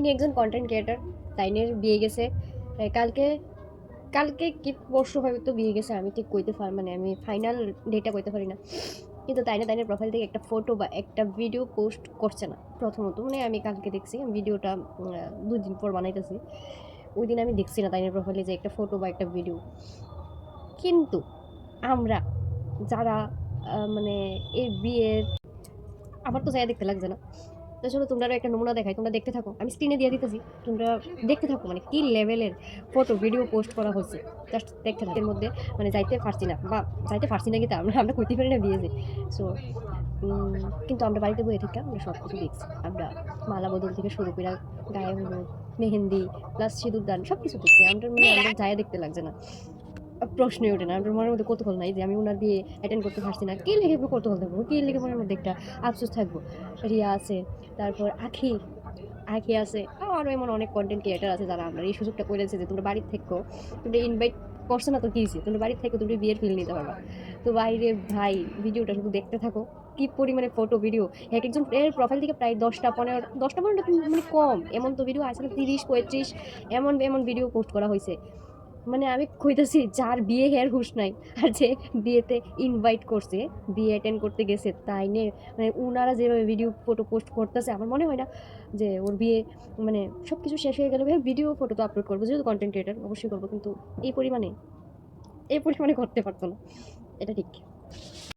তিনি একজন content creator, তাইনের বিয়ে গেছে কালকে কালকে কি পরশু হয়তো বিয়ে গেছে, আমি ঠিক কইতে মানে আমি ফাইনাল ডেটা কইতে পারি না। কিন্তু তাইনের প্রোফাইল থেকে একটা ফটো বা একটা ভিডিও পোস্ট করছে না প্রথমত, মানে আমি কালকে দেখছি ভিডিওটা 2 দিন পর বানাইতেছি, ওই দিন আমি দেখছি না তাইনের প্রোফাইলে যে একটা ফটো বা একটা ভিডিও। কিন্তু আমরা যারা মানে এই বিয়ের, আমার তো যাইয়া দেখতে লাগছে না, তো চলো তোমরা একটা নমুনা দেখাই, তোমরা দেখতে থাকো, আমি স্ক্রিনে দিয়ে দিতেছি, তোমরা দেখতে থাকো মানে কি লেভেলের ফটো ভিডিও পোস্ট করা হয়েছে, জাস্ট দেখতে থাকো। এর মধ্যে মানে যাইতে পারছি না বা যাইতে পারছি না, কিন্তু আমরা কইতে পারি না বিয়েছে। সো কিন্তু আমরা বাড়িতে বইয়ে থেকে আমরা সব কিছু দেখছি, আমরা মালা বদল থেকে শুরু করে গায়ে হলুদ, মেহেন্দি প্লাস সিঁদুরদান সব কিছু দেখছি আমরা, মানে আমরা যাইয়া দেখতে লাগছে না, প্রশ্নই ওঠে না। আমার মনের মধ্যে কৌতূহল নাই যে আমি ওনার বিয়ে অ্যাটেন্ড করতে পারছি না, কে লিখে কৌতূহল থাকবো, কে লিখে মনের মধ্যে একটা আফসোস থাকবো। রিয়া আছে, তারপর আখি আখি আছে, আরও এমন অনেক কন্টেন্ট ক্রিয়েটার আছে যারা আমরা এই সুযোগটা করেছে যে তোমরা বাড়ির থেকেও, তোমরা ইনভাইট করছো না তো কী হয়েছে, তোমরা বাড়ির থেকে তোমরা বিয়ের ফিল নিতে পারবা। তো বাইরে ভাই ভিডিওটা শুধু দেখতে থাকো, কি পরিমাণে ফটো ভিডিও, এক একজন এর প্রোফাইল থেকে প্রায় 10টা 15টা মানে কম এমন তো ভিডিও আছে, 30 35 এমন এমন ভিডিও পোস্ট করা হয়েছে। মানে আমি কইতাছি যার বিয়ে হেয়ার হুঁশ নাই, আর যে বিয়েতে ইনভাইট করছে, বিয়ে অ্যাটেন্ড করতে গেছে, তাই নিয়ে মানে উনারা যেভাবে ভিডিও ফটো পোস্ট করতেছে, আমার মনে হয় না যে ওর বিয়ে মানে সব কিছু শেষ হয়ে গেলে ভিডিও ফটো তো আপলোড করবো, যেহেতু কন্টেন্ট ক্রিয়েটার অবশ্যই করবো, কিন্তু এই পরিমাণে করতে পারতো না, এটা ঠিক।